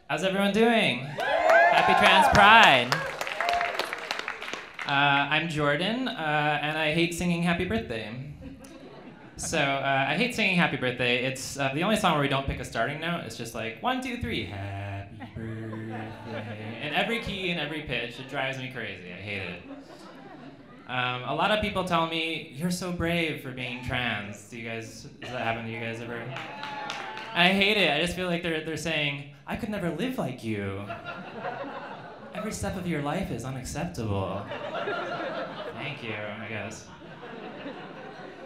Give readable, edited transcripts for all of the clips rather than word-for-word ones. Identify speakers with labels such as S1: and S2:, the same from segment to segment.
S1: How's everyone doing? Happy Trans Pride. I'm Jordan, and I hate singing Happy Birthday. So I hate singing Happy Birthday. It's the only song where we don't pick a starting note. It's just like 1, 2, 3, Happy Birthday. In every key and every pitch, it drives me crazy. I hate it. A lot of people tell me, you're so brave for being trans. Does that happen to you guys ever? I hate it. I just feel like they're saying, I could never live like you. Every step of your life is unacceptable. Thank you, I guess.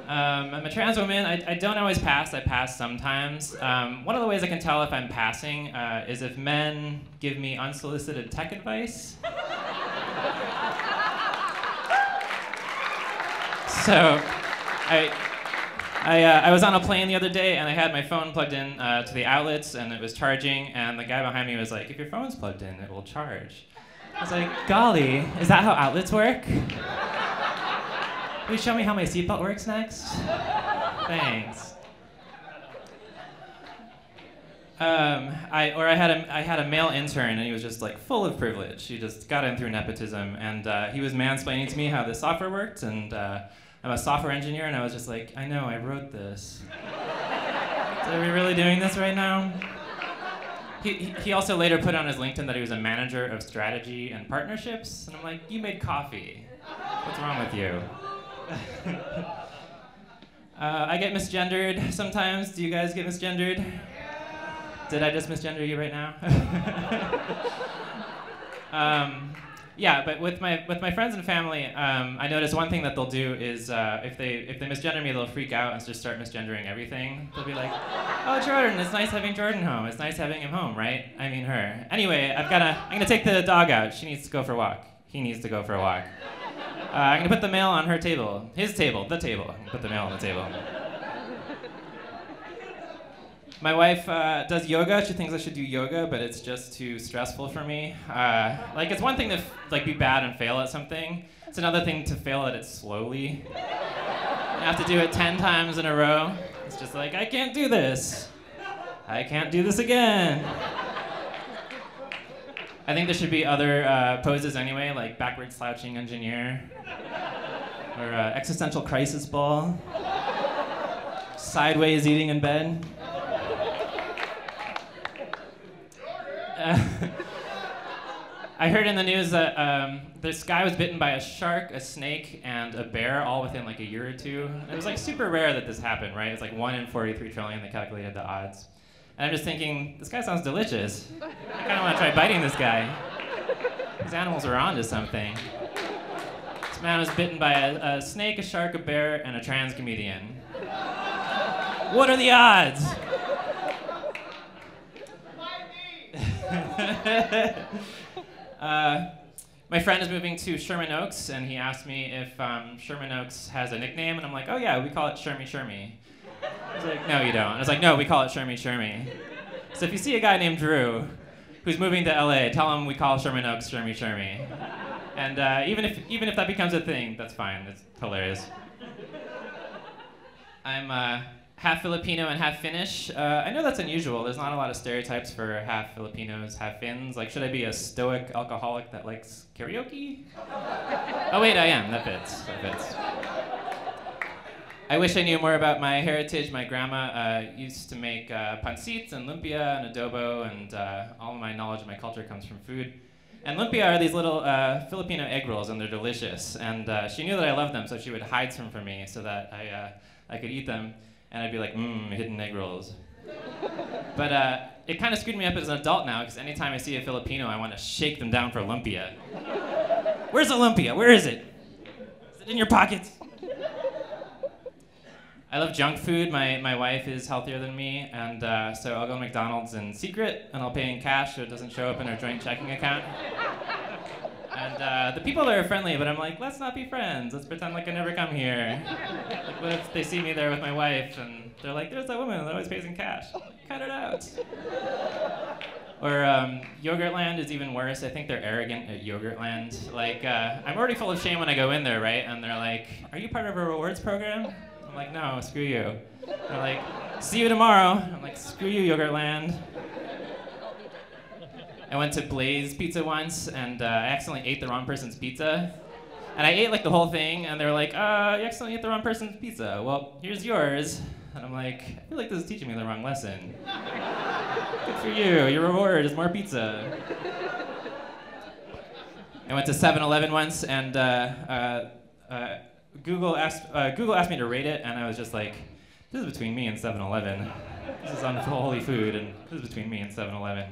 S1: I'm a trans woman. I don't always pass. I pass sometimes. One of the ways I can tell if I'm passing is if men give me unsolicited tech advice. So, I was on a plane the other day and I had my phone plugged in to the outlets and it was charging, and the guy behind me was like, if your phone's plugged in, it will charge. I was like, golly, is that how outlets work? Will you show me how my seatbelt works next? Thanks. I had a male intern and he was just like full of privilege. He just got in through nepotism, and he was mansplaining to me how the software worked, and I'm a software engineer, and I was just like, I know, I wrote this. So are we really doing this right now? He also later put on his LinkedIn that he was a manager of strategy and partnerships, and I'm like, you made coffee. What's wrong with you? I get misgendered sometimes. Do you guys get misgendered? Did I just misgender you right now? Yeah, but with my friends and family, I notice one thing that they'll do is if they misgender me, they'll freak out and just start misgendering everything. They'll be like, "Oh, Jordan, it's nice having Jordan home. It's nice having him home, right? I mean her. Anyway, I'm gonna take the dog out. She needs to go for a walk. He needs to go for a walk. I'm gonna put the mail on her table, his table, the table. I'm gonna put the mail on the table." My wife does yoga. She thinks I should do yoga, but it's just too stressful for me. Like, it's one thing to be bad and fail at something. It's another thing to fail at it slowly. I have to do it 10 times in a row. It's just like, I can't do this. I can't do this again. I think there should be other poses anyway, like backward slouching engineer, or existential crisis ball, sideways eating in bed. I heard in the news that this guy was bitten by a shark, a snake, and a bear all within like a year or two. It was like super rare that this happened, right? It's like 1 in 43 trillion. They calculated the odds. And I'm just thinking, this guy sounds delicious. I kind of want to try biting this guy. These animals are onto something. This man was bitten by a snake, a shark, a bear, and a trans comedian. What are the odds? My friend is moving to Sherman Oaks, and he asked me if Sherman Oaks has a nickname, and I'm like, oh yeah, we call it Shermy Shermy. He's like, no, you don't. I was like, no, we call it Shermy Shermy. So if you see a guy named Drew who's moving to LA, tell him we call Sherman Oaks Shermy Shermy. And even if that becomes a thing, that's fine. It's hilarious. I'm half Filipino and half Finnish. I know that's unusual. There's not a lot of stereotypes for half Filipinos, half Finns. Like, should I be a stoic alcoholic that likes karaoke? Oh wait, I am. That fits. That fits. I wish I knew more about my heritage. My grandma used to make pancit and lumpia and adobo, and all of my knowledge of my culture comes from food. And lumpia are these little Filipino egg rolls, and they're delicious. And she knew that I loved them, so she would hide some from me so that I could eat them. And I'd be like, hidden egg rolls. But it kind of screwed me up as an adult now, because anytime I see a Filipino, I want to shake them down for lumpia. Where's the lumpia? Where is it? Is it in your pockets? I love junk food. My wife is healthier than me, and so I'll go to McDonald's in secret, and I'll pay in cash so it doesn't show up in our joint checking account. And the people there are friendly, but I'm like, let's not be friends. Let's pretend like I never come here. Like, what if they see me there with my wife, and they're like, there's that woman that always pays in cash. Cut it out. Or Yogurtland is even worse. I think they're arrogant at Yogurtland. Like, I'm already full of shame when I go in there, right? And they're like, are you part of a rewards program? I'm like, no, screw you. They're like, see you tomorrow. I'm like, screw you, Yogurtland. I went to Blaze Pizza once, and I accidentally ate the wrong person's pizza. And I ate like the whole thing, and they were like, you accidentally ate the wrong person's pizza. Well, here's yours. And I'm like, I feel like this is teaching me the wrong lesson. Good for you. Your reward is more pizza. I went to 7-Eleven once, and Google asked me to rate it, and I was just like, this is between me and 7-Eleven. This is unholy food, and this is between me and 7-Eleven.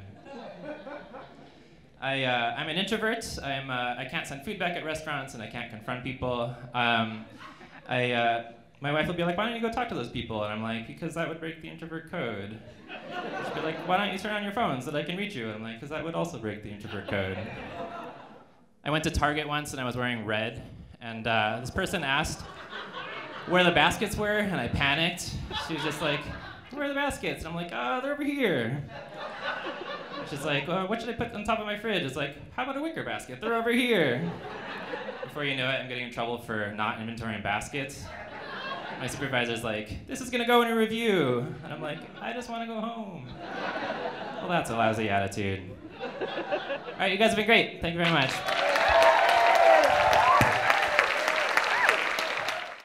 S1: I'm an introvert. I can't send food back at restaurants, and I can't confront people. My wife will be like, why don't you go talk to those people? And I'm like, because that would break the introvert code. She'll be like, why don't you turn on your phone so that I can reach you? And I'm like, because that would also break the introvert code. I went to Target once, and I was wearing red, and this person asked where the baskets were, and I panicked. She was just like, where are the baskets? And I'm like, they're over here. She's like, well, what should I put on top of my fridge? It's like, how about a wicker basket? They're over here. Before you know it, I'm getting in trouble for not inventorying baskets. My supervisor's like, this is gonna go in a review. And I'm like, I just wanna go home. Well, that's a lousy attitude. All right, you guys have been great. Thank you very much.